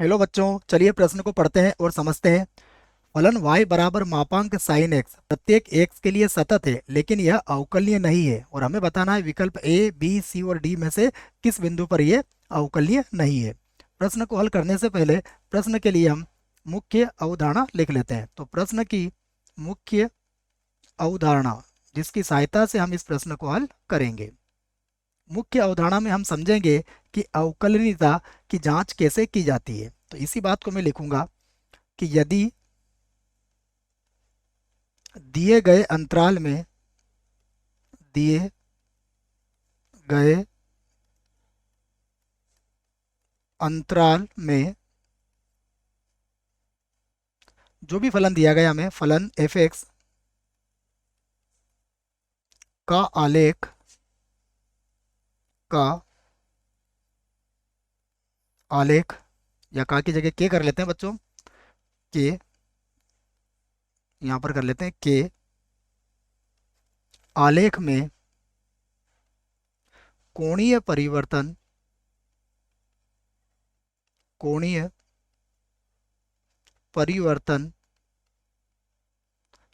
Hello बच्चों, चलिए प्रश्न को पढ़ते हैं और समझते हैं। फलन y बराबर मापांक साइन x प्रत्येक x के लिए सतत है, लेकिन यह अवकलनीय नहीं है। और हमें बताना है विकल्प a, b, c और d में से किस बिंदु पर यह अवकलनीय नहीं है। प्रश्न को हल करने से पहले प्रश्न के लिए हम मुख्य अवधारणा लिख लेते हैं। तो प्रश्न की मुख्य अवधारणा, जिसकी सहायता से हम इस प्रश्न को हल करेंगे। मुख्य अवधारणा में हम समझेंगे कि अवकलनीयता की जांच कैसे की जाती है। तो इसी बात को मैं लिखूंगा कि यदि दिए गए अंतराल में दिए गए अंतराल में जो भी फलन दिया गया हमें, फलन एफ एक्स का आलेख का आलेख, या का की जगह के कर लेते हैं बच्चों, के यहाँ पर कर लेते हैं के आलेख में कोणीय परिवर्तन कोणीय परिवर्तन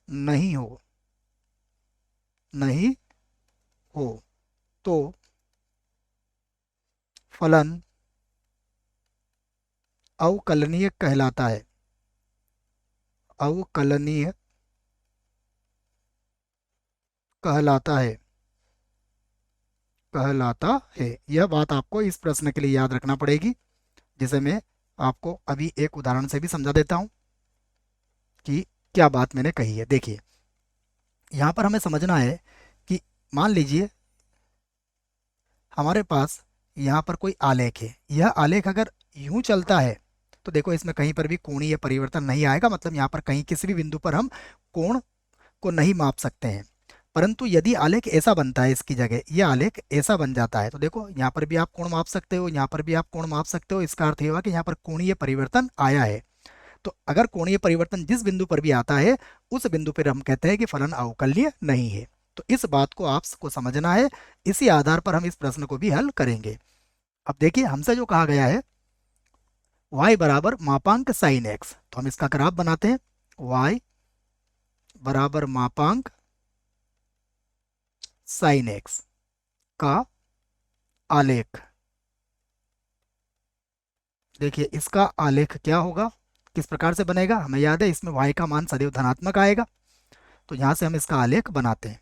नहीं हो नहीं हो तो फलन अवकलनीय कहलाता है। अवकलनीय कहलाता है कहलाता है। यह बात आपको इस प्रश्न के लिए याद रखना पड़ेगी, जिसे मैं आपको अभी एक उदाहरण से भी समझा देता हूं कि क्या बात मैंने कही है। देखिए, यहाँ पर हमें समझना है कि मान लीजिए हमारे पास यहाँ पर कोई आलेख है। यह आलेख अगर यूं चलता है तो देखो, इसमें कहीं पर भी कोणीय परिवर्तन नहीं आएगा। मतलब यहाँ पर कहीं किसी भी बिंदु पर हम कोण को नहीं माप सकते हैं। परंतु यदि आलेख ऐसा बनता है, इसकी जगह यह आलेख ऐसा बन जाता है, तो देखो यहाँ पर भी आप कोण माप सकते हो, यहाँ पर भी आप कोण माप सकते हो। इसका अर्थ ये हुआ कि यहाँ पर कोणीय परिवर्तन आया है। तो अगर कोणीय परिवर्तन जिस बिंदु पर भी आता है, उस बिंदु पर हम कहते हैं कि फलन अवकलनीय नहीं है। तो इस बात को आपको समझना है। इसी आधार पर हम इस प्रश्न को भी हल करेंगे। अब देखिए, हमसे जो कहा गया है y बराबर मापांक साइन x, तो हम इसका ग्राफ बनाते हैं। y बराबर मापांक साइन x का आलेख। देखिए, इसका आलेख क्या होगा, किस प्रकार से बनेगा। हमें याद है इसमें y का मान सदैव धनात्मक आएगा। तो यहां से हम इसका आलेख बनाते हैं।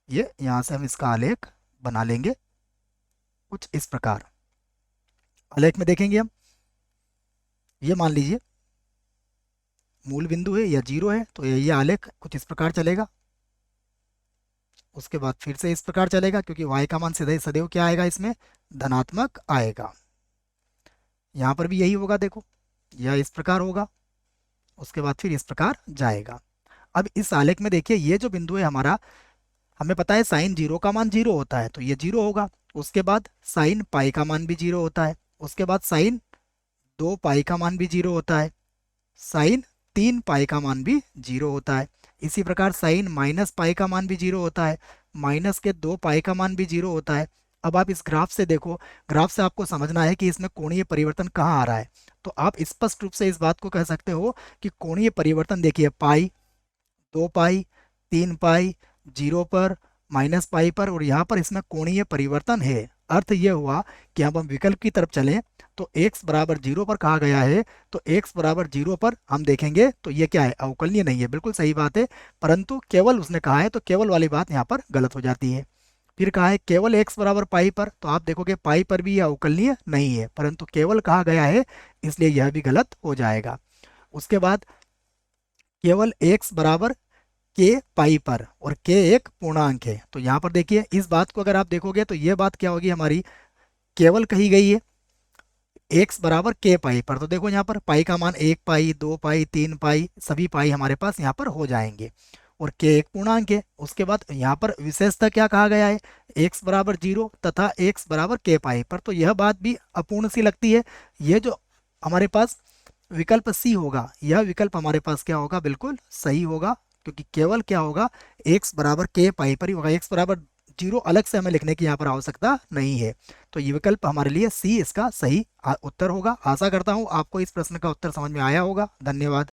ये यहां से हम इसका आलेख बना लेंगे कुछ इस प्रकार। आलेख में देखेंगे हम, ये मान लीजिए मूल बिंदु है या जीरो है, तो ये आलेख कुछ इस प्रकार चलेगा। उसके बाद फिर से इस प्रकार चलेगा, क्योंकि y का मान सदैव सदैव क्या आएगा, इसमें धनात्मक आएगा। यहाँ पर भी यही होगा। देखो, यह इस प्रकार होगा, उसके बाद फिर इस प्रकार जाएगा। अब इस आलेख में देखिए, ये जो बिंदु है हमारा, हमें पता है साइन जीरो का मान जीरो होता है, तो ये जीरो होगा। उसके बाद साइन पाई का मान भी जीरो होता है। उसके बाद साइन दो पाई का मान भी जीरो होता है। साइन तीन पाई का मान भी जीरो होता है। इसी प्रकार साइन माइनस पाई का मान भी जीरो होता है। माइनस के दो पाई का मान भी जीरो होता है। अब आप इस ग्राफ से देखो, ग्राफ से आपको समझना है कि इसमें कोणीय परिवर्तन कहाँ आ रहा है। तो आप स्पष्ट रूप से इस बात को कह सकते हो कि कोणीय परिवर्तन देखिए, पाई, दो पाई, तीन पाई, जीरो पर, माइनस पाई पर, और यहाँ पर इसमें कोणीय परिवर्तन है। अर्थ यह हुआ कि अब हम विकल्प की तरफ चलें तो x बराबर जीरो पर कहा गया है, तो x बराबर जीरो पर हम देखेंगे तो ये क्या है, अवकलनीय नहीं है। बिल्कुल सही बात है, परंतु केवल उसने कहा है, तो केवल वाली बात यहाँ पर गलत हो जाती है। फिर कहा है केवल x बराबर पाई पर, तो आप देखोगे पाई पर भी यह अवकलनीय नहीं है, परंतु केवल कहा गया है, इसलिए यह भी गलत हो जाएगा। उसके बाद केवल x बराबर के पाई पर, और के एक पूर्णांक है। तो यहाँ पर देखिए, इस बात को अगर आप देखोगे तो ये बात क्या होगी हमारी, केवल कही गई है x बराबर के पाई पर। तो देखो यहाँ पर पाई का मान एक पाई, दो पाई, तीन पाई, सभी पाई हमारे पास यहाँ पर हो जाएंगे, और के एक पूर्णांक है। उसके बाद यहाँ पर विशेषता क्या कहा गया है, x बराबर जीरो तथा x बराबर के पाई पर। तो यह बात भी अपूर्ण सी लगती है। ये जो हमारे पास विकल्प सी होगा, यह विकल्प हमारे पास क्या होगा, बिल्कुल सही होगा, क्योंकि केवल क्या होगा, x बराबर के पाई पर ही होगा। x बराबर जीरो अलग से हमें लिखने की यहाँ पर आवश्यकता नहीं है। तो ये विकल्प हमारे लिए सी इसका सही उत्तर होगा। आशा करता हूँ आपको इस प्रश्न का उत्तर समझ में आया होगा। धन्यवाद।